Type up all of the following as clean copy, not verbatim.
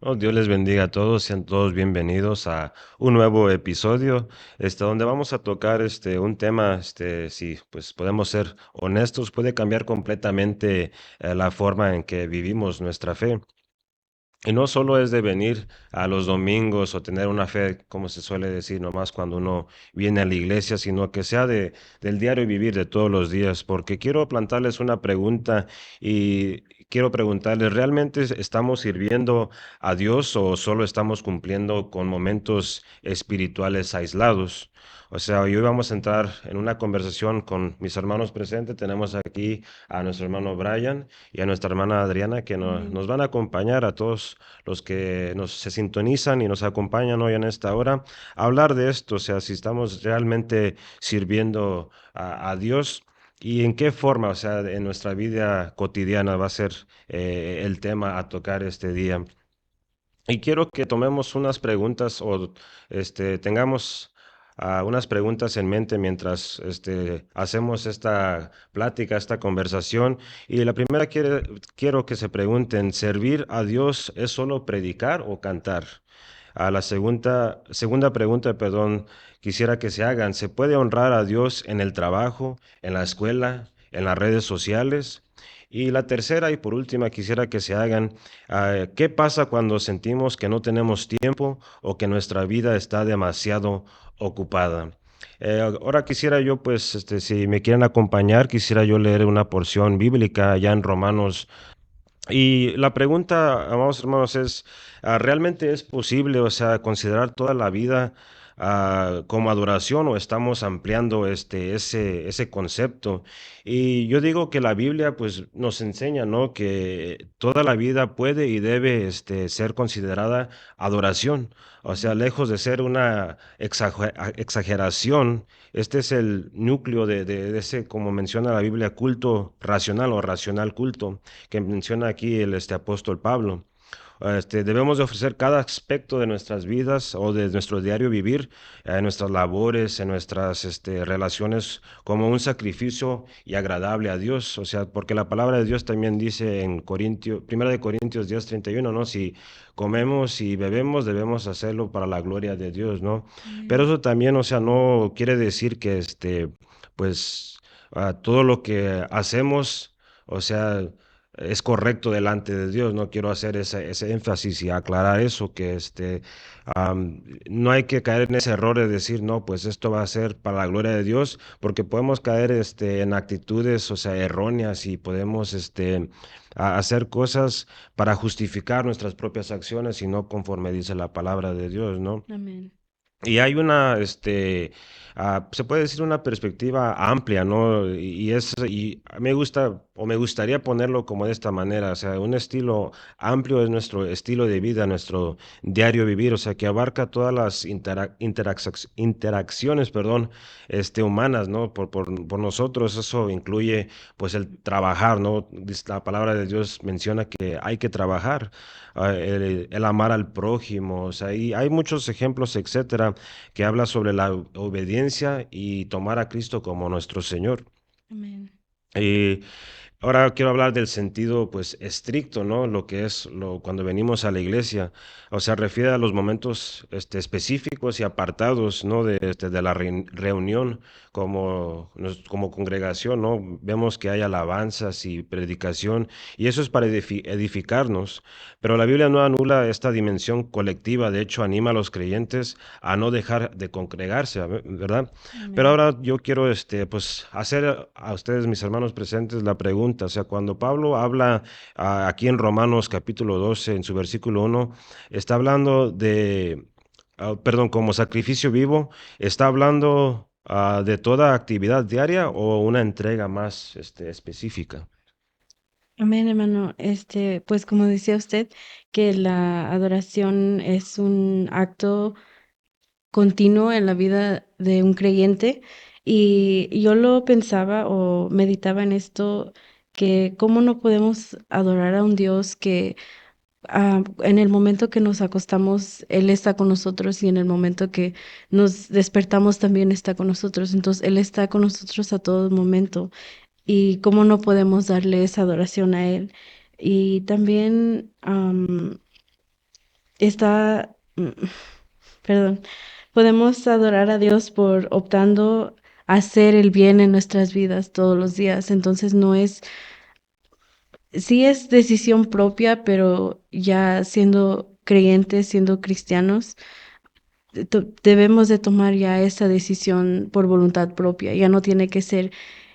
Oh, Dios les bendiga a todos, sean todos bienvenidos a un nuevo episodio, donde vamos a tocar un tema, si pues podemos ser honestos, puede cambiar completamente la forma en que vivimos nuestra fe. Y no solo es de venir a los domingos o tener una fe, como se suele decir, nomás cuando uno viene a la iglesia, sino que sea del diario vivir de todos los días, porque quiero plantarles una pregunta y quiero preguntarles, ¿realmente estamos sirviendo a Dios o solo estamos cumpliendo con momentos espirituales aislados? O sea, hoy vamos a entrar en una conversación con mis hermanos presentes. Tenemos aquí a nuestro hermano Brian y a nuestra hermana Adriana que Amén. nos van a acompañar a todos los que se sintonizan y nos acompañan hoy en esta hora a hablar de esto, o sea, si estamos realmente sirviendo a Dios y en qué forma, o sea, en nuestra vida cotidiana va a ser el tema a tocar este día. Y quiero que tomemos unas preguntas o tengamos unas preguntas en mente mientras hacemos esta plática, esta conversación. Y la primera quiero que se pregunten, ¿servir a Dios es solo predicar o cantar? A la segunda pregunta, perdón, quisiera que se hagan, ¿se puede honrar a Dios en el trabajo, en la escuela, en las redes sociales? Y la tercera y por última quisiera que se hagan, ¿qué pasa cuando sentimos que no tenemos tiempo o que nuestra vida está demasiado ocupada? Ahora quisiera yo, pues, si me quieren acompañar, quisiera yo leer una porción bíblica allá en Romanos y la pregunta, amados hermanos, es, ¿realmente es posible, o sea, considerar toda la vida como adoración o estamos ampliando ese concepto? Y yo digo que la Biblia, pues, nos enseña, ¿no? Que toda la vida puede y debe, ser considerada adoración. O sea, Amén. lejos de ser una exageración, este es el núcleo de ese, como menciona la Biblia, culto racional o racional culto que menciona aquí el apóstol Pablo. Debemos de ofrecer cada aspecto de nuestras vidas o de nuestro diario vivir, en nuestras labores, en nuestras relaciones, como un sacrificio y agradable a Dios. O sea, porque la palabra de Dios también dice en Primera de Corintios 10:31, ¿no? Si comemos y bebemos, debemos hacerlo para la gloria de Dios, ¿no? Pero Amén. eso también, o sea, no quiere decir que pues, todo lo que hacemos, o sea, es correcto delante de Dios. No quiero hacer ese énfasis y aclarar eso, que no hay que caer en ese error de decir, no, pues esto va a ser para la gloria de Dios, porque podemos caer en actitudes, o sea, erróneas y podemos hacer cosas para justificar nuestras propias acciones y no conforme dice la palabra de Dios, ¿no? Amén. Y hay se puede decir una perspectiva amplia, ¿no? Y me gusta o me gustaría ponerlo como de esta manera, o sea, un estilo amplio es nuestro estilo de vida, nuestro diario vivir, o sea, que abarca todas las interacciones, perdón, humanas, ¿no? Por nosotros, eso incluye, pues, el trabajar, ¿no? La palabra de Dios menciona que hay que trabajar, el amar al prójimo, o sea, y hay muchos ejemplos, etcétera, que habla sobre la obediencia y tomar a Cristo como nuestro Señor. Amén. Y ahora quiero hablar del sentido, pues, estricto, ¿no? Lo que es cuando venimos a la iglesia. O sea, refiere a los momentos específicos y apartados, ¿no? De la reunión como congregación, ¿no? Vemos que hay alabanzas y predicación, y eso es para edificarnos. Pero la Biblia no anula esta dimensión colectiva, de hecho, anima a los creyentes a no dejar de congregarse, ¿verdad? Pero Amén. ahora yo quiero, pues, hacer a ustedes, mis hermanos presentes, la pregunta. O sea, cuando Pablo habla aquí en Romanos capítulo 12, en su versículo 1, está hablando perdón, como sacrificio vivo, está hablando de toda actividad diaria o una entrega más, específica. Amén, hermano. Pues como decía usted, que la adoración es un acto continuo en la vida de un creyente y yo lo pensaba o meditaba en esto, que cómo no podemos adorar a un Dios que en el momento que nos acostamos, Él está con nosotros y en el momento que nos despertamos también está con nosotros. Entonces, Él está con nosotros a todo momento y cómo no podemos darle esa adoración a Él. Y también está, perdón, podemos adorar a Dios por optando a hacer el bien en nuestras vidas todos los días. Entonces no es, sí es decisión propia, pero ya siendo creyentes, siendo cristianos, debemos de tomar ya esa decisión por voluntad propia. Ya no tiene que ser,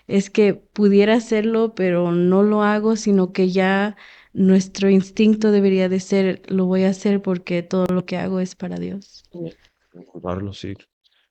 es que pudiera hacerlo, pero no lo hago, sino que ya nuestro instinto debería de ser, lo voy a hacer porque todo lo que hago es para Dios. Pablo, sí.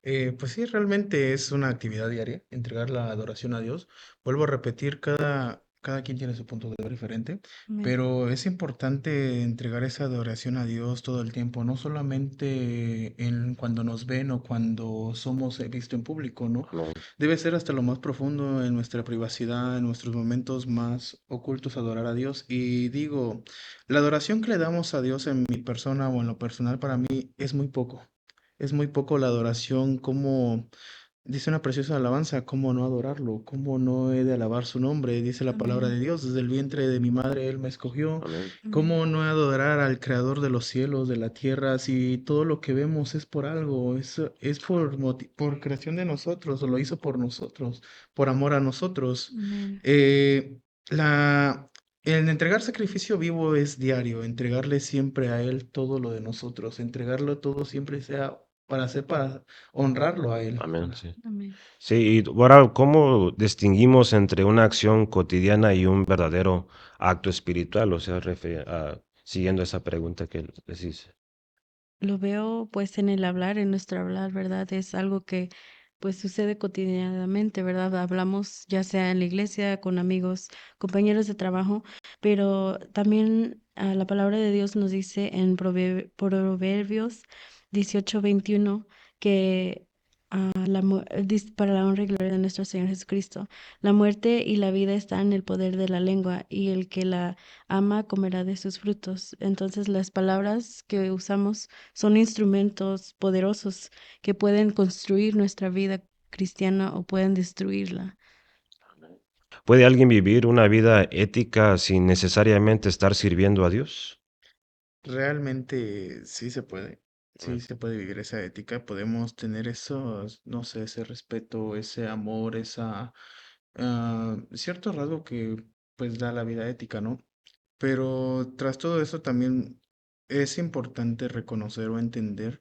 Pues sí, realmente es una actividad diaria, entregar la adoración a Dios. Vuelvo a repetir, cada quien tiene su punto de vista diferente, Amén. pero es importante entregar esa adoración a Dios todo el tiempo, no solamente en cuando nos ven o cuando somos visto en público, ¿no? Amén. Debe ser hasta lo más profundo, en nuestra privacidad, en nuestros momentos más ocultos, adorar a Dios. Y digo, la adoración que le damos a Dios en mi persona o en lo personal para mí es muy poco. Es muy poco la adoración, como dice una preciosa alabanza, cómo no adorarlo, cómo no he de alabar su nombre, dice la palabra Amén. de Dios, desde el vientre de mi madre Él me escogió, Amén. Amén. cómo no he de adorar al creador de los cielos, de la tierra, si todo lo que vemos es por algo, es por, por creación de nosotros, o lo hizo por nosotros, por amor a nosotros. Amén. Eh, la... El entregar sacrificio vivo es diario, entregarle siempre a Él todo lo de nosotros, entregarlo todo siempre sea para hacer, para honrarlo a Él. Amén, sí. Amén. Sí, y ahora, ¿cómo distinguimos entre una acción cotidiana y un verdadero acto espiritual? O sea, siguiendo esa pregunta que les hice. Lo veo pues en el hablar, en nuestro hablar, ¿verdad? Es algo que pues sucede cotidianamente, ¿verdad? Hablamos ya sea en la iglesia, con amigos, compañeros de trabajo, pero también la palabra de Dios nos dice en Proverbios 18:21 que para la honra y gloria de nuestro Señor Jesucristo, la muerte y la vida están en el poder de la lengua y el que la ama comerá de sus frutos. Entonces las palabras que usamos son instrumentos poderosos que pueden construir nuestra vida cristiana o pueden destruirla. ¿Puede alguien vivir una vida ética sin necesariamente estar sirviendo a Dios? Realmente sí Amén. se puede vivir esa ética, podemos tener esos, no sé, ese respeto, ese amor, esa cierto rasgo que pues da la vida ética, ¿no? Pero tras todo eso también es importante reconocer o entender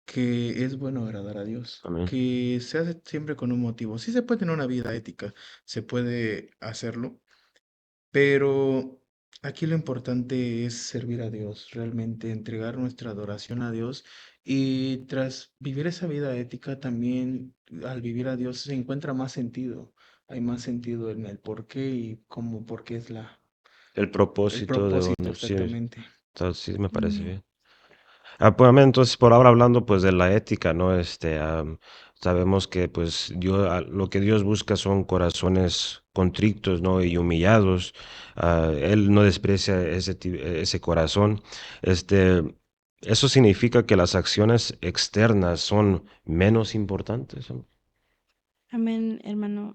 que es bueno agradar a Dios, Amén. que se hace siempre con un motivo. Sí se puede tener una vida ética, se puede hacerlo, pero aquí lo importante es servir a Dios, realmente entregar nuestra adoración a Dios y tras vivir esa vida ética también al vivir a Dios se encuentra más sentido. Hay más sentido en el por qué y cómo, por qué es El el propósito de propósito uno, sí, exactamente. sí me parece Amén. bien. Pues, amén, entonces, por ahora hablando, pues, de la ética, ¿no? Sabemos que, pues, lo que Dios busca son corazones contrictos, ¿no? Y humillados. Él no desprecia ese corazón. Este, ¿Eso significa que las acciones externas son menos importantes? ¿No? Amén, hermano.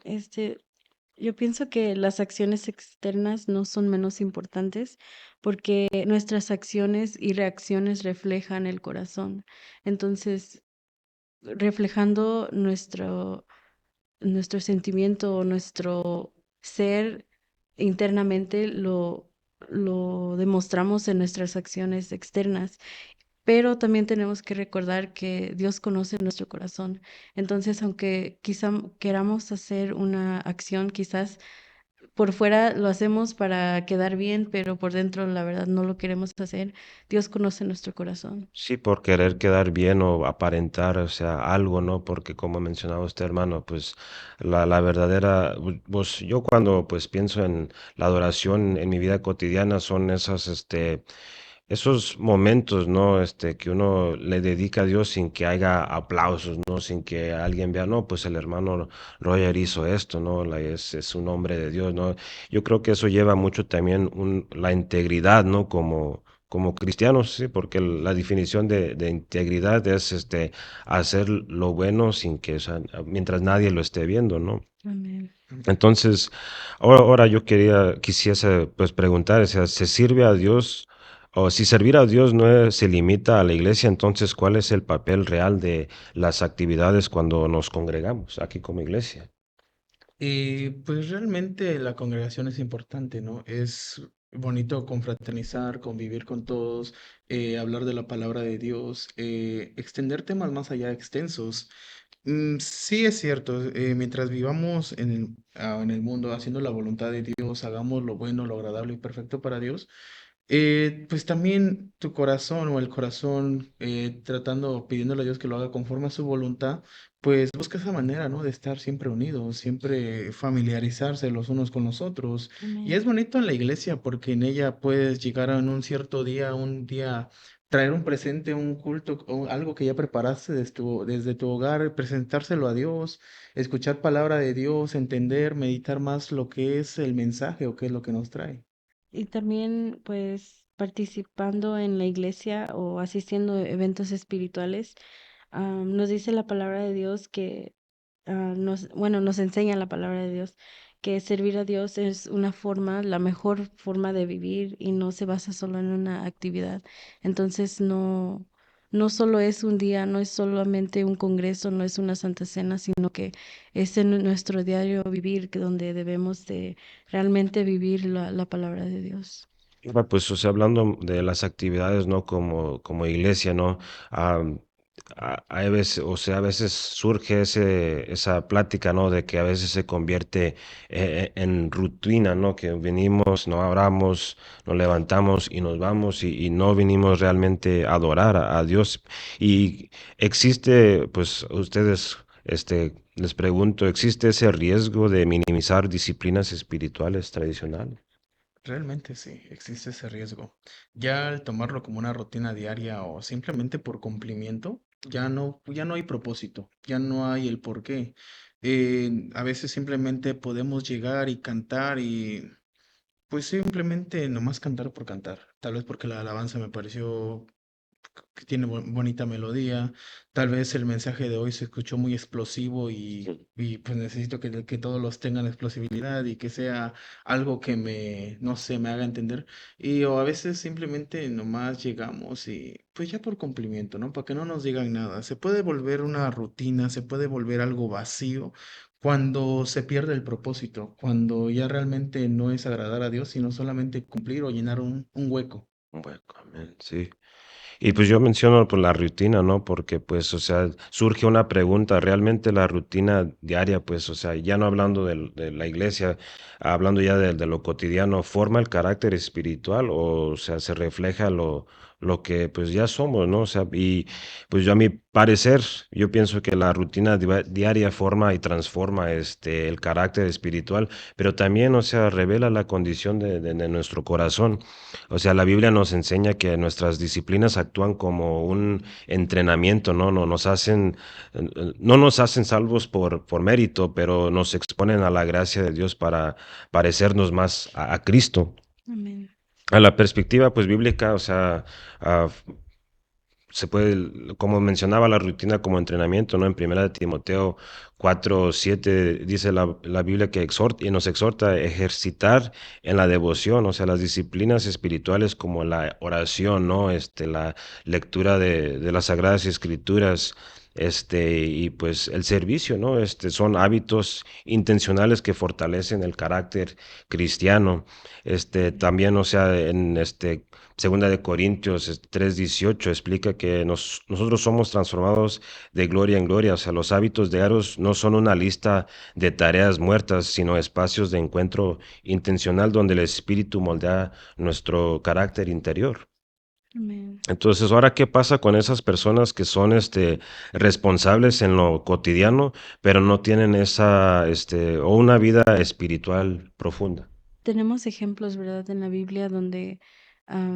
Yo pienso que las acciones externas no son menos importantes porque nuestras acciones y reacciones reflejan el corazón. Entonces, reflejando nuestro sentimiento o nuestro ser internamente lo demostramos en nuestras acciones externas, pero también tenemos que recordar que Dios conoce nuestro corazón. Entonces, aunque quizá queramos hacer una acción, quizás por fuera lo hacemos para quedar bien, pero por dentro la verdad no lo queremos hacer. Dios conoce nuestro corazón. Sí, por querer quedar bien o aparentar, o sea, algo, ¿no? Porque como mencionaba usted, hermano, pues la verdadera, pues yo cuando pues pienso en la adoración en mi vida cotidiana son esos momentos, ¿no? Que uno le dedica a Dios sin que haya aplausos, ¿no? Sin que alguien vea, no, pues el hermano Roger hizo esto, ¿no? Es un hombre de Dios, ¿no? Yo creo que eso lleva mucho también la integridad, ¿no? Como cristianos, sí, porque la definición de integridad es hacer lo bueno sin que, o sea, mientras nadie lo esté viendo, ¿no? Amén. Entonces, ahora yo quisiese pues preguntar, o sea, ¿se sirve a Dios O si servir a Dios no se limita a la iglesia, entonces, ¿cuál es el papel real de las actividades cuando nos congregamos aquí como iglesia? Pues realmente la congregación es importante, ¿no? Es bonito confraternizar, convivir con todos, hablar de la palabra de Dios, extender temas más allá extensos. Sí es cierto, mientras vivamos en el mundo haciendo la voluntad de Dios, hagamos lo bueno, lo agradable y perfecto para Dios, pues también tu corazón o el corazón tratando, pidiéndole a Dios que lo haga conforme a su voluntad, pues busca esa manera, ¿no? De estar siempre unidos, siempre familiarizarse los unos con los otros. Y Amén. es bonito en la iglesia porque en ella puedes llegar en un cierto día, un día, traer un presente, un culto, o algo que ya preparaste desde tu hogar, presentárselo a Dios, escuchar palabra de Dios, entender, meditar más lo que es el mensaje o qué es lo que nos trae. Y también, pues, participando en la iglesia o asistiendo a eventos espirituales, nos dice la palabra de Dios que bueno, nos enseña la palabra de Dios que servir a Dios es una forma, la mejor forma de vivir y no se basa solo en una actividad. Entonces, no solo es un día, no es solamente un congreso, no es una santa cena, sino que es en nuestro diario vivir que donde debemos de realmente vivir la palabra de Dios. Pues, o sea, hablando de las actividades, ¿no? Como iglesia, ¿no? Am, hay veces, o sea, a veces surge esa plática, ¿no? De que a veces se convierte en rutina, ¿no? Que venimos, no oramos, nos levantamos y nos vamos y no vinimos realmente a adorar a Dios. Y existe, pues, ustedes, les pregunto, ¿existe ese riesgo de minimizar disciplinas espirituales tradicionales? Realmente sí, existe ese riesgo. Ya al tomarlo como una rutina diaria o simplemente por cumplimiento, ya no hay propósito, ya no hay el por qué. A veces simplemente podemos llegar y cantar y pues simplemente nomás cantar por cantar. Tal vez porque la alabanza me pareció que tiene bonita melodía. Tal vez el mensaje de hoy se escuchó muy explosivo y pues necesito que todos los tengan explosividad y que sea algo que me, no sé, me haga entender. Y o a veces simplemente nomás llegamos y pues ya por cumplimiento, ¿no? Para que no nos digan nada. Se puede volver una rutina, se puede volver algo vacío cuando se pierde el propósito, cuando ya realmente no es agradar a Dios, sino solamente cumplir o llenar un hueco. Bueno, amén, sí. Y pues yo menciono pues la rutina, ¿no? Porque pues, o sea, surge una pregunta, realmente la rutina diaria, pues, o sea, ya no hablando de la iglesia, hablando ya de lo cotidiano, ¿forma el carácter espiritual o sea, se refleja lo que pues ya somos, ¿no? O sea, y pues yo a mi parecer, yo pienso que la rutina diaria forma y transforma el carácter espiritual, pero también, o sea, revela la condición de nuestro corazón. O sea, la Biblia nos enseña que nuestras disciplinas actúan como un entrenamiento, ¿no? No nos hacen salvos por mérito, pero nos exponen a la gracia de Dios para parecernos más a Cristo. Amén. A la perspectiva, pues, bíblica, o sea, ah, se puede, como mencionaba, la rutina como entrenamiento, ¿no? En primera de Timoteo 4:7 dice la Biblia que exhorta y nos exhorta a ejercitar en la devoción, o sea, las disciplinas espirituales como la oración, ¿no? La lectura de las Sagradas Escrituras, y pues el servicio, ¿no? Son hábitos intencionales que fortalecen el carácter cristiano. También, o sea, en Segunda de Corintios 3:18 explica que nosotros somos transformados de gloria en gloria. O sea, los hábitos diarios no son una lista de tareas muertas, sino espacios de encuentro intencional donde el Espíritu moldea nuestro carácter interior. Amén. Entonces, ahora, ¿qué pasa con esas personas que son responsables en lo cotidiano, pero no tienen o una vida espiritual profunda? Tenemos ejemplos, ¿verdad?, en la Biblia donde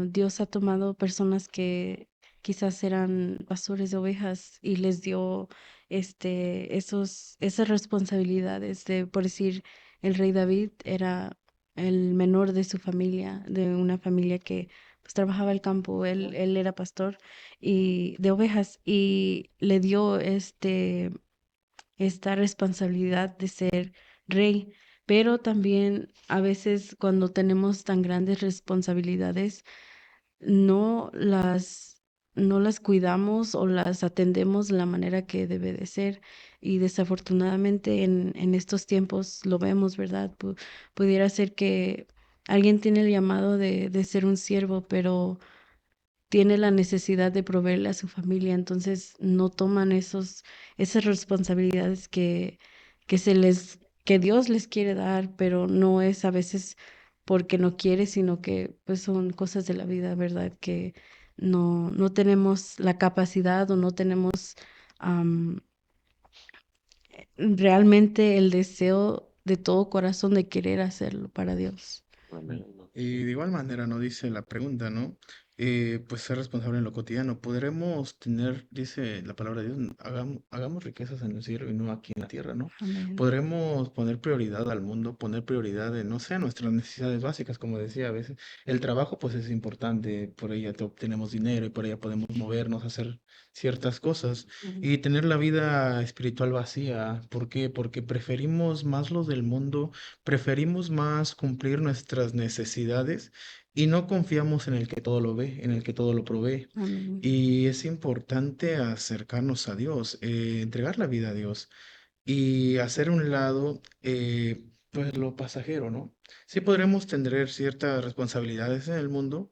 Dios ha tomado personas que quizás eran pastores de ovejas y les dio esas responsabilidades de, por decir, el rey David era el menor de su familia, de una familia que pues trabajaba el campo, él era pastor y de ovejas y le dio esta responsabilidad de ser rey, pero también a veces cuando tenemos tan grandes responsabilidades, no las, no las cuidamos o las atendemos de la manera que debe de ser. Y desafortunadamente en estos tiempos lo vemos, ¿verdad? Pudiera ser que alguien tiene el llamado de ser un siervo, pero tiene la necesidad de proveerle a su familia, entonces no toman esas responsabilidades que Dios les quiere dar, pero no es a veces porque no quiere, sino que pues son cosas de la vida, ¿verdad? Que no tenemos la capacidad o no tenemos am, realmente el deseo de todo corazón de querer hacerlo para Dios. Amén. Y de igual manera, ¿no? Dice la pregunta, ¿no? Pues ser responsable en lo cotidiano. Podremos tener, dice la palabra de Dios, hagamos riquezas en el cielo y no aquí en la tierra, ¿no? Amén. Podremos poner prioridad al mundo, poner prioridad en, no sé, a nuestras necesidades básicas, como decía a veces. El trabajo, pues es importante, por ella obtenemos dinero y por ella podemos movernos, hacer ciertas cosas. Ujú. Y tener la vida espiritual vacía. ¿Por qué? Porque preferimos más lo del mundo. Preferimos más cumplir nuestras necesidades y no confiamos en el que todo lo ve, en el que todo lo provee. Amén. Y es importante acercarnos a Dios, entregar la vida a Dios y hacer un lado, pues lo pasajero, ¿no? Sí podremos tener ciertas responsabilidades en el mundo,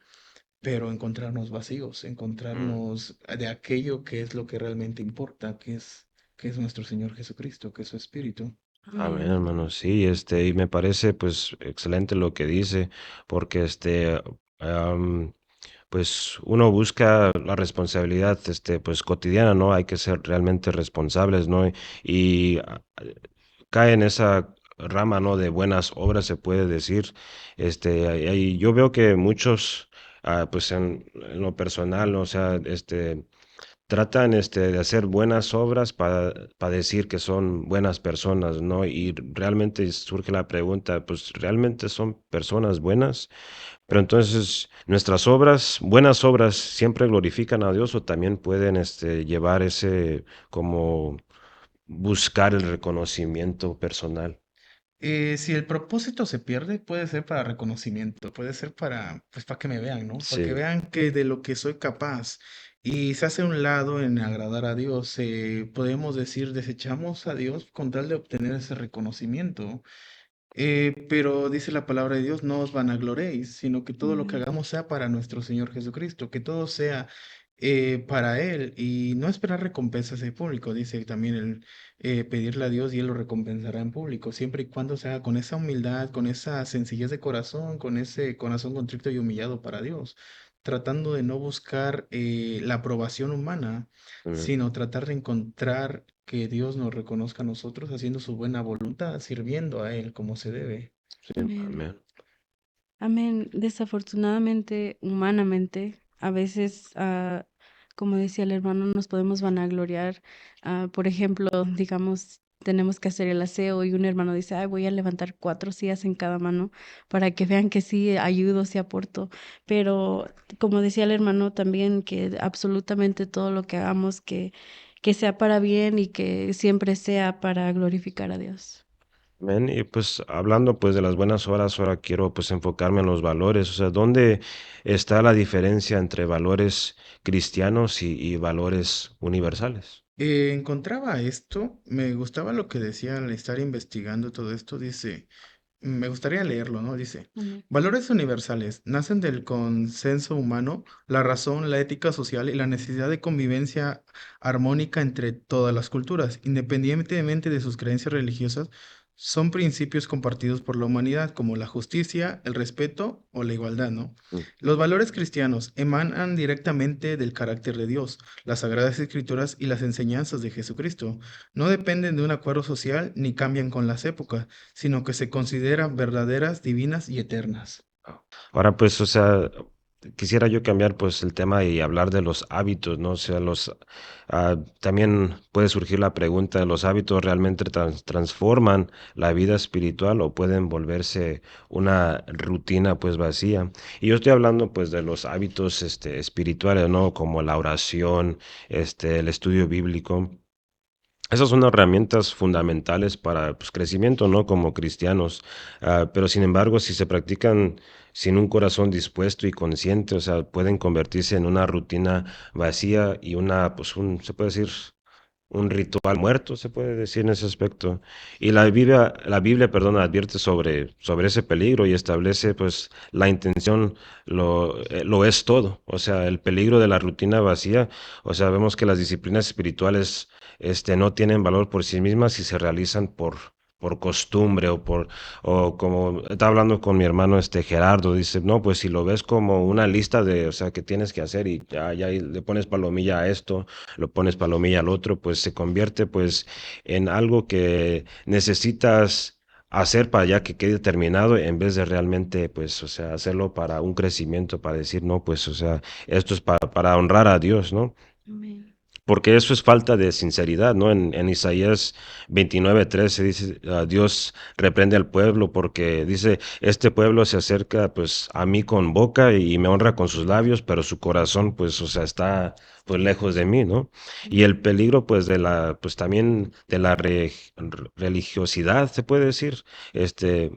pero encontrarnos vacíos, Mm. encontrarnos de aquello que es lo que realmente importa, que es nuestro Señor Jesucristo, que es su Espíritu. Amén, Amén. hermano. Sí, y me parece pues excelente lo que dice, porque am, pues uno busca la responsabilidad, pues cotidiana, ¿no? Hay que ser realmente responsables, ¿no? Y cae en esa rama, ¿no? De buenas obras, se puede decir. Yo veo que muchos, pues en lo personal, o sea, tratan de hacer buenas obras para decir que son buenas personas, ¿no? Y realmente surge la pregunta, pues ¿realmente son personas buenas? Pero entonces, ¿nuestras obras, buenas obras, siempre glorifican a Dios o también pueden llevar ese como buscar el reconocimiento personal? Si el propósito se pierde, puede ser para reconocimiento, puede ser para, pues, para que me vean, ¿no? Para que Sí. vean que de lo que soy capaz. Y se hace a un lado en agradar a Dios. Podemos decir, desechamos a Dios con tal de obtener ese reconocimiento. Pero dice la palabra de Dios, no os vanagloréis, sino que todo lo que Amén. hagamos sea para nuestro Señor Jesucristo, que todo sea para Él y no esperar recompensas en público. Dice también el pedirle a Dios y Él lo recompensará en público, siempre y cuando se haga con esa humildad, con esa sencillez de corazón, con ese corazón contrito y humillado para Dios, tratando de no buscar la aprobación humana, Mm. sino tratar de encontrar que Dios nos reconozca a nosotros haciendo su buena voluntad, sirviendo a Él como se debe. Sí, Amén. amén. Amén. Desafortunadamente, humanamente, a veces, como decía el hermano, nos podemos vanagloriar. Por ejemplo, digamos, tenemos que hacer el aseo y un hermano dice, ay, voy a levantar 4 sillas en cada mano para que vean que sí ayudo, sí aporto. Pero, como decía el hermano también, que absolutamente todo lo que hagamos, que sea para bien y que siempre sea para glorificar a Dios. Amén. Y pues hablando pues de las buenas obras, ahora quiero pues enfocarme en los valores, o sea, ¿dónde está la diferencia entre valores cristianos y valores universales? Encontraba esto, me gustaba lo que decía al estar investigando todo esto, dice, me gustaría leerlo, ¿no? Dice, Amén. valores universales nacen del consenso humano, la razón, la ética social y la necesidad de convivencia armónica entre todas las culturas, independientemente de sus creencias religiosas, son principios compartidos por la humanidad como la justicia, el respeto o la igualdad, ¿no? Mm. Los valores cristianos emanan directamente del carácter de Dios, las Sagradas Escrituras y las enseñanzas de Jesucristo. No dependen de un acuerdo social ni cambian con las épocas, sino que se consideran verdaderas, divinas y eternas. Ahora pues, o sea, quisiera yo cambiar pues el tema y hablar de los hábitos, ¿no? O sea, también puede surgir la pregunta, ¿los hábitos realmente transforman la vida espiritual o pueden volverse una rutina pues vacía? Y yo estoy hablando pues de los hábitos espirituales, ¿no? Como la oración, el estudio bíblico. Esas son herramientas fundamentales para pues, crecimiento, ¿no? Como cristianos. Pero sin embargo, si se practican sin un corazón dispuesto y consciente, o sea, pueden convertirse en una rutina vacía y pues se puede decir, un ritual muerto, se puede decir en ese aspecto. Y perdón, advierte sobre ese peligro y establece, pues, la intención lo es todo. O sea, el peligro de la rutina vacía, o sea, vemos que las disciplinas espirituales, no tienen valor por sí mismas si se realizan por costumbre o como estaba hablando con mi hermano Gerardo, dice, no, pues si lo ves como una lista de, o sea, que tienes que hacer y ya y le pones palomilla a esto, lo pones palomilla al otro, pues se convierte pues en algo que necesitas hacer para ya que quede terminado en vez de realmente pues o sea hacerlo para un crecimiento, para decir no pues o sea esto es para honrar a Dios, ¿no? Amén. Porque eso es falta de sinceridad, ¿no? En Isaías 29:13 dice, Dios reprende al pueblo porque dice, este pueblo se acerca pues a mí con boca y me honra con sus labios, pero su corazón pues, o sea, está pues lejos de mí, ¿no? Y el peligro pues pues también de la religiosidad, se puede decir.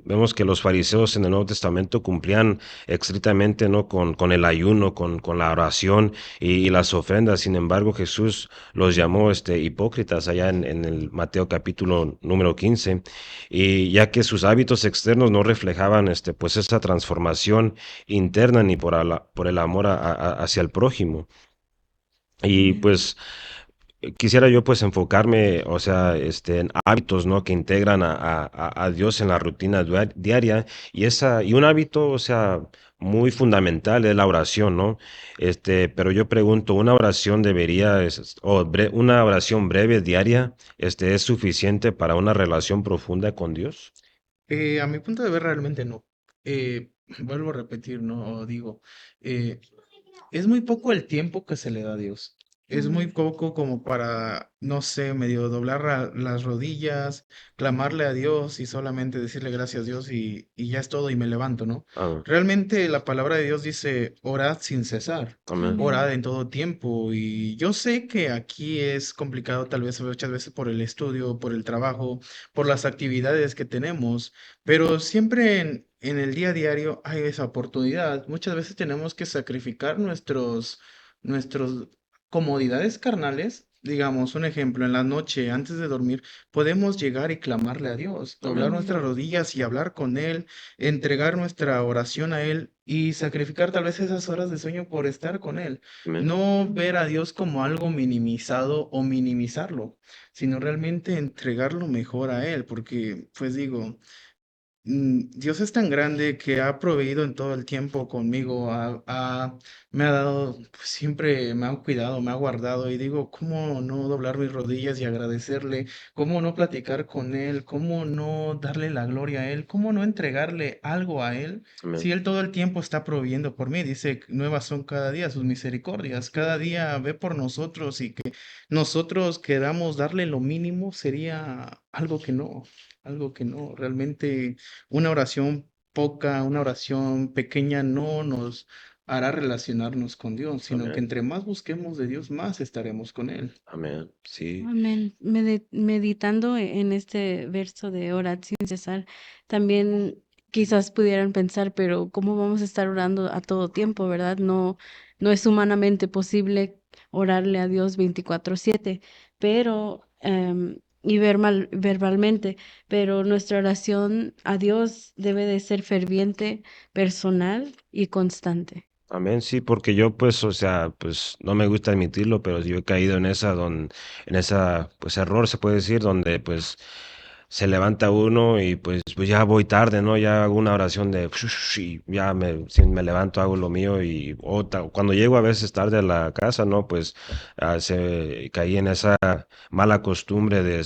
Vemos que los fariseos en el Nuevo Testamento cumplían estrictamente, ¿no? Con el ayuno, con la oración y las ofrendas. Sin embargo, Jesús los llamó hipócritas allá en el Mateo capítulo número 15, y ya que sus hábitos externos no reflejaban pues esa transformación interna ni por el amor hacia el prójimo. Y Amén. pues quisiera yo pues enfocarme, o sea, en hábitos, ¿no? Que integran a Dios en la rutina diaria y un hábito, o sea, muy fundamental es la oración, ¿no? Pero yo pregunto, ¿una oración una oración breve diaria, es suficiente para una relación profunda con Dios? A mi punto de ver, realmente no. Vuelvo a repetir, ¿no? O digo, eh, es muy poco el tiempo que se le da a Dios. Es muy Amén. poco como para, no sé, medio doblar las rodillas, clamarle a Dios y solamente decirle gracias Dios y ya es todo y me levanto, ¿no? Amén, Realmente la palabra de Dios dice, orad sin cesar, amén, orad Amén. en todo tiempo. Y yo sé que aquí es complicado tal vez muchas veces por el estudio, por el trabajo, por las actividades que tenemos. Pero siempre en el día a diario hay esa oportunidad. Muchas veces tenemos que sacrificar nuestros comodidades carnales. Digamos, un ejemplo, en la noche, antes de dormir, podemos llegar y clamarle a Dios, doblar amén, nuestras Amén. rodillas y hablar con Él, entregar nuestra oración a Él y sacrificar tal vez esas horas de sueño por estar con Él. amén, No ver a Dios como algo minimizado o minimizarlo, sino realmente entregarlo mejor a Él, porque, pues digo, Dios es tan grande que ha proveído en todo el tiempo conmigo, me ha dado, pues, siempre me ha cuidado, me ha guardado y digo, ¿cómo no doblar mis rodillas y agradecerle? ¿Cómo no platicar con Él? ¿Cómo no darle la gloria a Él? ¿Cómo no entregarle algo a Él? Si amén, Él todo el tiempo está proveyendo por mí, dice, nuevas son cada día sus misericordias, cada día ve por nosotros y que nosotros queramos darle lo mínimo sería algo que no, realmente. Una oración poca, una oración pequeña no nos hará relacionarnos con Dios, sino que amén, entre más busquemos de Dios, más estaremos con Él. amén, sí, Amén. Meditando en este verso de orar sin cesar, también quizás pudieran pensar, pero ¿cómo vamos a estar orando a todo tiempo, verdad? No, no es humanamente posible orarle a Dios 24/7, pero y verbalmente, pero nuestra oración a Dios debe de ser ferviente, personal y constante. amén, sí, porque yo pues, o sea, pues no me gusta admitirlo, pero yo he caído en esa, pues error se puede decir, donde pues se levanta uno y pues ya voy tarde, ¿no? Ya hago una oración de y ya si me levanto, hago lo mío y cuando llego a veces tarde a la casa, ¿no? Pues caí en esa mala costumbre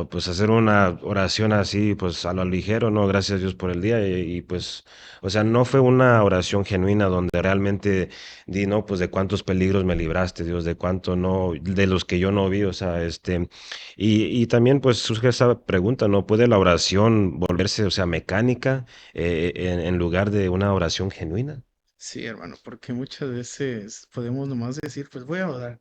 pues hacer una oración así, pues a lo ligero, ¿no? Gracias a Dios por el día y pues, o sea, no fue una oración genuina donde realmente di, no, pues de cuántos peligros me libraste, Dios, de cuánto no, de los que yo no vi, o sea, y también pues surge esa pregunta, ¿no? ¿Puede la oración volverse, o sea, mecánica en lugar de una oración genuina? Sí, hermano, porque muchas veces podemos nomás decir, pues voy a orar.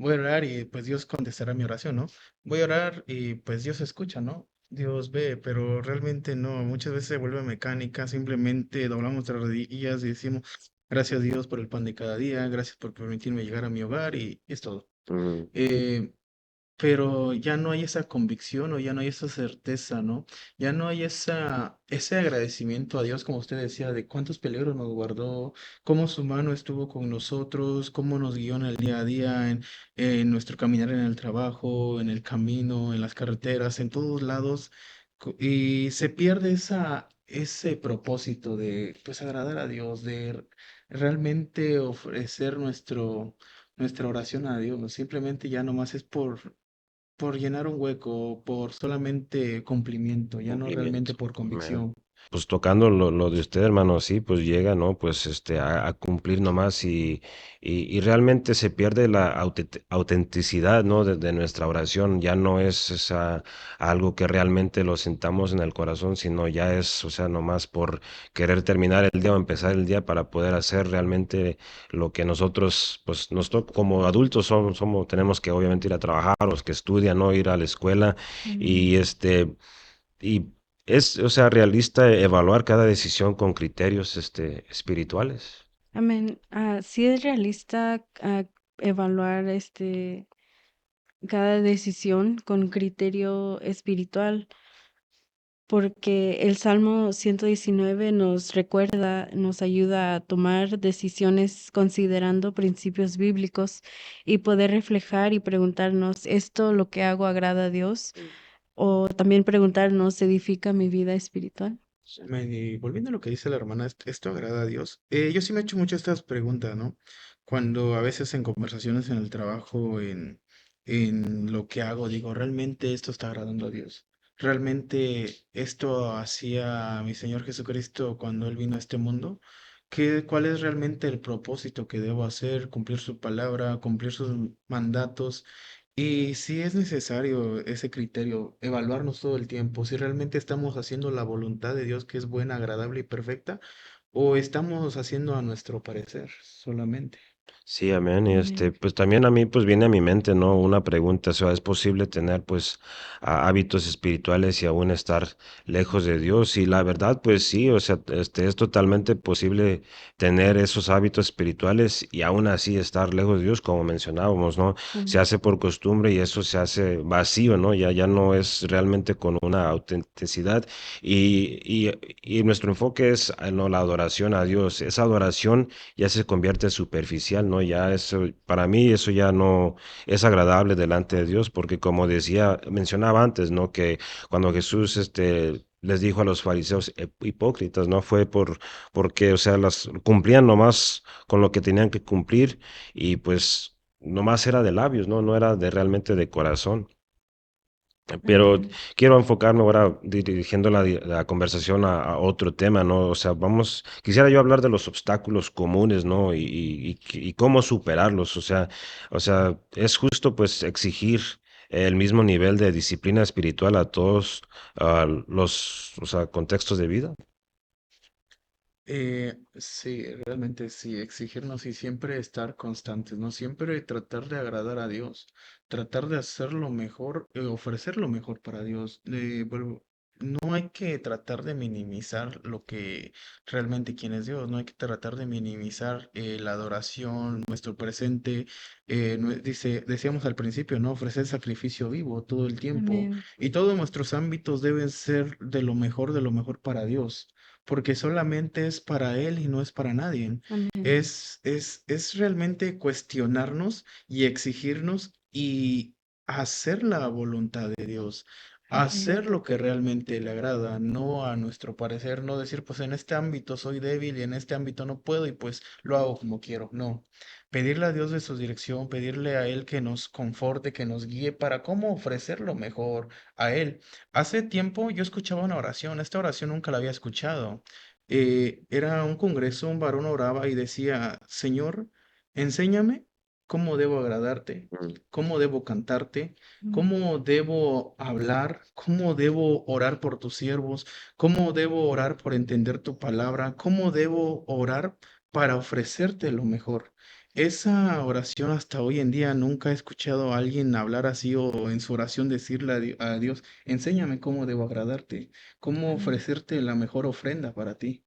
voy a orar y pues Dios contestará mi oración, ¿no? Voy a orar y pues Dios escucha, ¿no? Dios ve, pero realmente no, muchas veces se vuelve mecánica, simplemente doblamos nuestras rodillas y decimos, gracias Dios por el pan de cada día, gracias por permitirme llegar a mi hogar y es todo. Mm, Eh, pero ya no hay esa convicción o ya no hay esa certeza, ¿no? Ya no hay ese agradecimiento a Dios, como usted decía, de cuántos peligros nos guardó, cómo su mano estuvo con nosotros, cómo nos guió en el día a día, en nuestro caminar en el trabajo, en el camino, en las carreteras, en todos lados. Y se pierde ese propósito de, pues, agradar a Dios, de realmente ofrecer nuestra oración a Dios. Simplemente ya nomás es por llenar un hueco, por solamente cumplimiento, ya no realmente cumplimiento. por convicción. Pues tocando lo de usted, hermano, sí, pues llega, ¿no? Pues a cumplir nomás y realmente se pierde la autenticidad, ¿no? De nuestra oración, ya no es algo que realmente lo sintamos en el corazón, sino ya es, o sea, nomás por querer terminar el día o empezar el día para poder hacer realmente lo que nosotros, pues como adultos tenemos que obviamente ir a trabajar, los que estudian, ¿no? Ir a la escuela y Amén. y es, o sea, realista evaluar cada decisión con criterios, espirituales. Amén. Sí es realista evaluar cada decisión con criterio espiritual, porque el Salmo 119 nos recuerda, nos ayuda a tomar decisiones considerando principios bíblicos y poder reflejar y preguntarnos, ¿esto lo que hago agrada a Dios? O también preguntarnos, ¿edifica mi vida espiritual? Y volviendo a lo que dice la hermana, ¿esto agrada a Dios? Yo sí me he hecho muchas estas preguntas, ¿no? Cuando a veces en conversaciones en el trabajo, en lo que hago, digo, ¿realmente esto está agradando a Dios? ¿Realmente esto hacía mi Señor Jesucristo cuando Él vino a este mundo? ¿Cuál es realmente el propósito que debo hacer? Cumplir su palabra, cumplir sus mandatos. Y si es necesario ese criterio, evaluarnos todo el tiempo, si realmente estamos haciendo la voluntad de Dios que es buena, agradable y perfecta, o estamos haciendo a nuestro parecer solamente. Sí, amén. Y Amén. pues también a mí pues viene a mi mente, ¿no? Una pregunta, o sea, ¿es posible tener pues hábitos espirituales y aún estar lejos de Dios? Y la verdad, pues sí, o sea, es totalmente posible tener esos hábitos espirituales y aún así estar lejos de Dios, como mencionábamos, ¿no? Se Amén. hace por costumbre y eso se hace vacío, ¿no? Ya no es realmente con una autenticidad y nuestro enfoque es, ¿no? La adoración a Dios. Esa adoración ya se convierte superficial, ¿no? Ya eso, para mí eso ya no es agradable delante de Dios, porque como decía, mencionaba antes, ¿no? Que cuando Jesús, les dijo a los fariseos hipócritas, ¿no? Fue porque, o sea, las cumplían nomás con lo que tenían que cumplir y pues nomás era de labios, ¿no? No era de realmente de corazón. Pero Amén. quiero enfocarme ahora dirigiendo la conversación a otro tema, ¿no? O sea, quisiera yo hablar de los obstáculos comunes, ¿no? Y cómo superarlos. O sea, es justo pues exigir el mismo nivel de disciplina espiritual a todos o sea, contextos de vida. Sí, realmente sí, exigirnos y siempre estar constantes, ¿no? Siempre tratar de agradar a Dios, tratar de hacer lo mejor, ofrecer lo mejor para Dios. No hay que tratar de minimizar lo que realmente quién es Dios, no hay que tratar de minimizar la adoración, nuestro presente. Decíamos al principio, ¿no? Ofrecer sacrificio vivo todo el tiempo Amén. y todos nuestros ámbitos deben ser de lo mejor para Dios porque solamente es para Él y no es para nadie. Amén. Es realmente cuestionarnos y exigirnos y hacer la voluntad de Dios, Amén. hacer lo que realmente le agrada, no a nuestro parecer, no decir, pues en este ámbito soy débil y en este ámbito no puedo y pues lo hago como quiero, no. Pedirle a Dios de su dirección, pedirle a Él que nos conforte, que nos guíe para cómo ofrecer lo mejor a Él. Hace tiempo yo escuchaba una oración, esta oración nunca la había escuchado. Era un congreso, un varón oraba y decía, Señor, enséñame cómo debo agradarte, Mm, cómo debo cantarte, Mm. cómo debo hablar, cómo debo orar por tus siervos, cómo debo orar por entender tu palabra, cómo debo orar para ofrecerte lo mejor. Esa oración hasta hoy en día nunca he escuchado a alguien hablar así o en su oración decirle a Dios, enséñame cómo debo agradarte, cómo Amén. ofrecerte la mejor ofrenda para ti.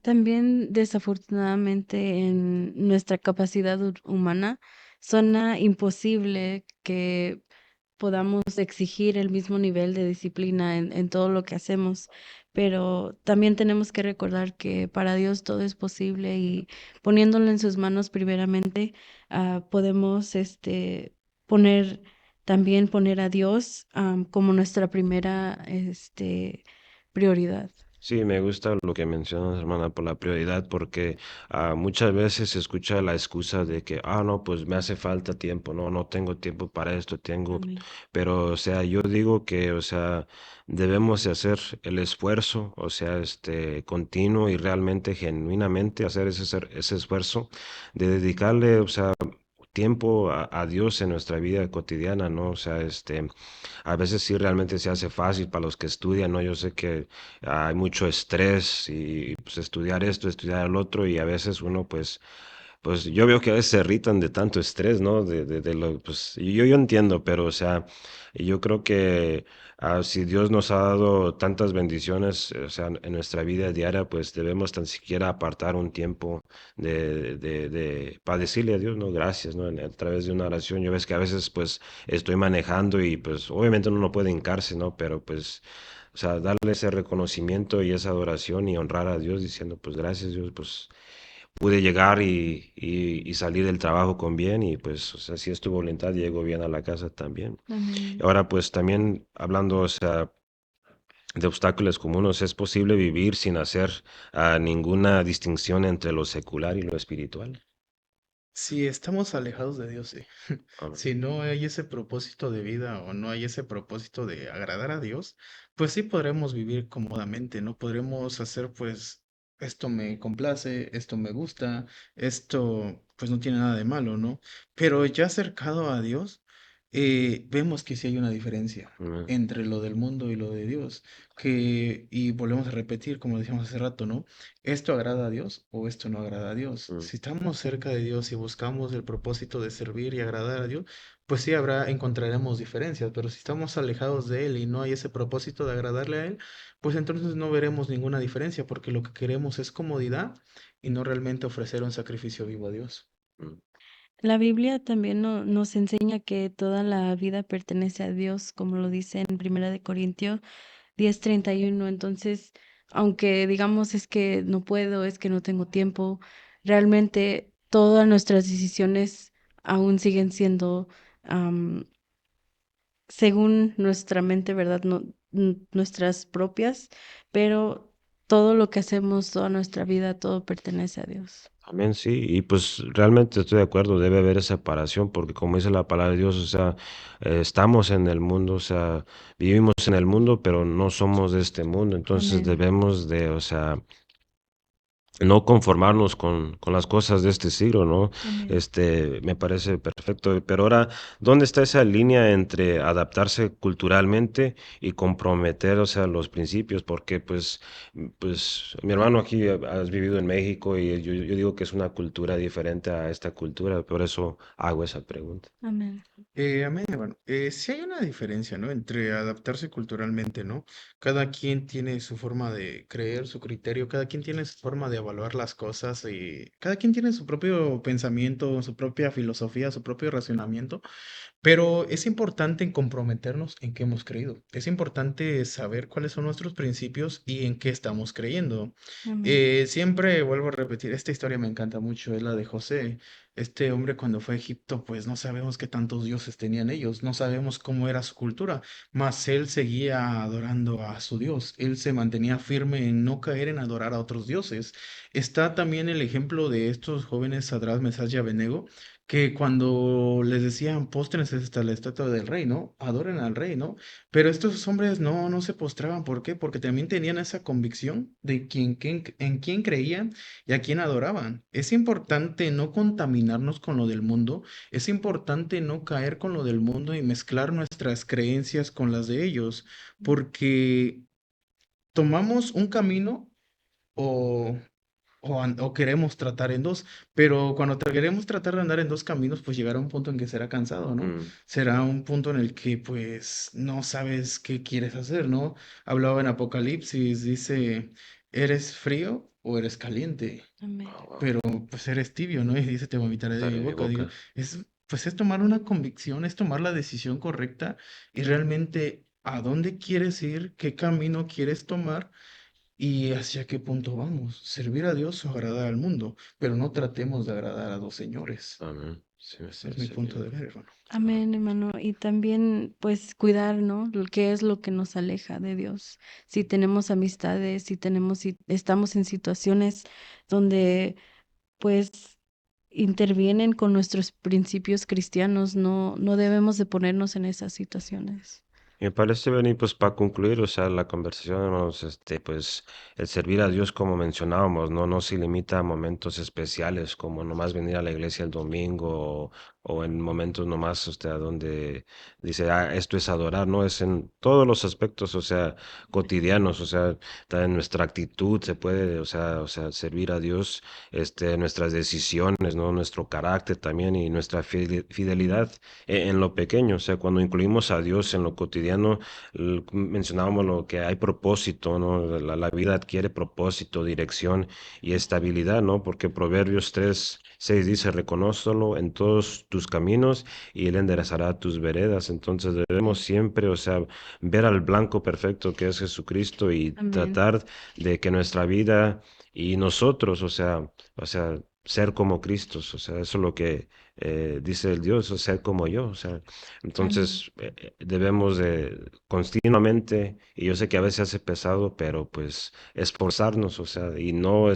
También desafortunadamente en nuestra capacidad humana suena imposible que podamos exigir el mismo nivel de disciplina en todo lo que hacemos, pero también tenemos que recordar que para Dios todo es posible y poniéndolo en sus manos primeramente, podemos poner poner a Dios como nuestra primera prioridad. Sí, me gusta lo que mencionas, hermana, por la prioridad, porque muchas veces se escucha la excusa de que, no, pues me hace falta tiempo, no, no tengo tiempo para esto, Amén. pero, o sea, yo digo que, o sea, debemos de hacer el esfuerzo, o sea, continuo y realmente, genuinamente hacer ese esfuerzo de dedicarle, o sea, tiempo a Dios en nuestra vida cotidiana, ¿no? O sea, a veces sí realmente se hace fácil para los que estudian, ¿no? Yo sé que hay mucho estrés y pues estudiar esto, estudiar el otro y a veces uno pues yo veo que a veces se irritan de tanto estrés, ¿no? Pues y yo entiendo, pero o sea, yo creo que si Dios nos ha dado tantas bendiciones, o sea, en nuestra vida diaria, pues debemos tan siquiera apartar un tiempo para decirle a Dios, ¿no? Gracias, ¿no? A través de una oración. Yo ves que a veces pues estoy manejando y pues obviamente uno no puede hincarse, ¿no? Pero pues, o sea, darle ese reconocimiento y esa adoración y honrar a Dios diciendo, pues gracias Dios, pues pude llegar y salir del trabajo con bien y pues, o sea, si es tu voluntad, llego bien a la casa también. Amén. Ahora, pues también hablando, o sea, de obstáculos comunes, ¿es posible vivir sin hacer ninguna distinción entre lo secular y lo espiritual? Si estamos alejados de Dios, sí. Amén. Si no hay ese propósito de vida o no hay ese propósito de agradar a Dios, pues sí podremos vivir cómodamente, ¿no? Podremos hacer pues esto me complace, esto me gusta, esto pues no tiene nada de malo, ¿no? Pero ya acercado a Dios, vemos que sí hay una diferencia Amén. entre lo del mundo y lo de Dios, y volvemos a repetir, como decíamos hace rato, ¿no? ¿Esto agrada a Dios o esto no agrada a Dios? Mm. Si estamos cerca de Dios y buscamos el propósito de servir y agradar a Dios, pues sí encontraremos diferencias, pero si estamos alejados de Él y no hay ese propósito de agradarle a Él, pues entonces no veremos ninguna diferencia, porque lo que queremos es comodidad y no realmente ofrecer un sacrificio vivo a Dios. Mm. La Biblia también nos enseña que toda la vida pertenece a Dios, como lo dice en Primera de Corintios 10:31. Entonces, aunque digamos es que no puedo, es que no tengo tiempo, realmente todas nuestras decisiones aún siguen siendo am, según nuestra mente, ¿verdad? No, nuestras propias, pero todo lo que hacemos, toda nuestra vida, todo pertenece a Dios. Amén, sí, y pues realmente estoy de acuerdo, debe haber esa separación, porque como dice la palabra de Dios, o sea, estamos en el mundo, o sea, vivimos en el mundo, pero no somos de este mundo, entonces Amén. debemos de, o sea, no conformarnos con las cosas de este siglo, ¿no? Amén. Me parece perfecto. Pero ahora, ¿dónde está esa línea entre adaptarse culturalmente y comprometer, o sea, los principios? Porque, pues, mi hermano aquí has vivido en México y yo digo que es una cultura diferente a esta cultura, por eso hago esa pregunta. Amén. Amén, bueno, sí hay una diferencia, ¿no? Entre adaptarse culturalmente, ¿no? Cada quien tiene su forma de creer, su criterio, cada quien tiene su forma de evaluar las cosas y cada quien tiene su propio pensamiento, su propia filosofía, su propio racionamiento. Pero es importante en comprometernos en qué hemos creído. Es importante saber cuáles son nuestros principios y en qué estamos creyendo. Amén. Siempre vuelvo a repetir, esta historia me encanta mucho, es la de José. Este hombre cuando fue a Egipto, pues no sabemos qué tantos dioses tenían ellos, no sabemos cómo era su cultura, mas él seguía adorando a su Dios, él se mantenía firme en no caer en adorar a otros dioses. Está también el ejemplo de estos jóvenes Sadrás, Mesach y Abednego, que cuando les decían, póstrense hasta la estatua del rey, ¿no? Adoren al rey, ¿no? Pero estos hombres no se postraban. ¿Por qué? Porque también tenían esa convicción de en quién creían y a quién adoraban. Es importante no contaminarnos con lo del mundo, es importante no caer con lo del mundo y mezclar nuestras creencias con las de ellos, porque tomamos un camino o o queremos tratar en dos, pero cuando queremos tratar de andar en dos caminos, pues llegará un punto en que será cansado, ¿no? Mm, Será un punto en el que pues no sabes qué quieres hacer, ¿no? Hablaba en Apocalipsis, dice, ¿eres frío o eres caliente? Amén. ah, wow. Pero pues eres tibio, ¿no? Y dice, te vomitaré de mi Estaré de mi boca. Digo, boca. pues es tomar una convicción, es tomar la decisión correcta y realmente a dónde quieres ir, qué camino quieres tomar y hacia qué punto vamos. Servir a Dios o agradar al mundo, pero no tratemos de agradar a dos señores. Amén. Sí, me Ese es mi parece punto bien. de ver, hermano. Ah, Amén, hermano. Y también, pues, cuidar, ¿no? ¿Qué es lo que nos aleja de Dios? Si tenemos amistades, si estamos en situaciones donde, pues, intervienen con nuestros principios cristianos, no debemos de ponernos en esas situaciones. y me parece bien, y pues para concluir, o sea, la conversación, hermanos, pues el servir a Dios, como mencionábamos, no se limita a momentos especiales, como nomás venir a la iglesia el domingo o en momentos nomás, o sea, donde dice, esto es adorar, no, es en todos los aspectos, o sea, cotidianos, o sea, en nuestra actitud se puede, o sea, servir a Dios, nuestras decisiones, ¿no? Nuestro carácter también y nuestra fidelidad en lo pequeño, o sea, cuando incluimos a Dios en lo cotidiano, mencionábamos lo que hay propósito, ¿no? La vida adquiere propósito, dirección y estabilidad, ¿no? Porque Proverbios 3:6 dice, reconócelo en todos tus caminos y Él enderezará tus veredas. Entonces debemos siempre, o sea, ver al blanco perfecto que es Jesucristo y Amén. tratar de que nuestra vida y nosotros, o sea, ser como Cristo, o sea, eso es lo que dice el Dios, o ser como yo, o sea, Amén. entonces debemos de continuamente, y yo sé que a veces hace pesado, pero pues esforzarnos, o sea, y no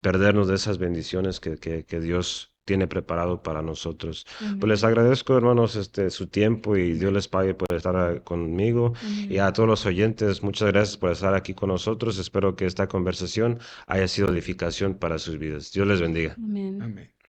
perdernos de esas bendiciones que Dios tiene preparado para nosotros. Pues les Amén. agradezco, hermanos, su tiempo y Dios Amén. les pague por estar conmigo. Y Amén. a todos los oyentes, muchas gracias por estar aquí con nosotros. Espero que esta conversación haya sido edificación para sus vidas. Dios les bendiga. Amén. Amén.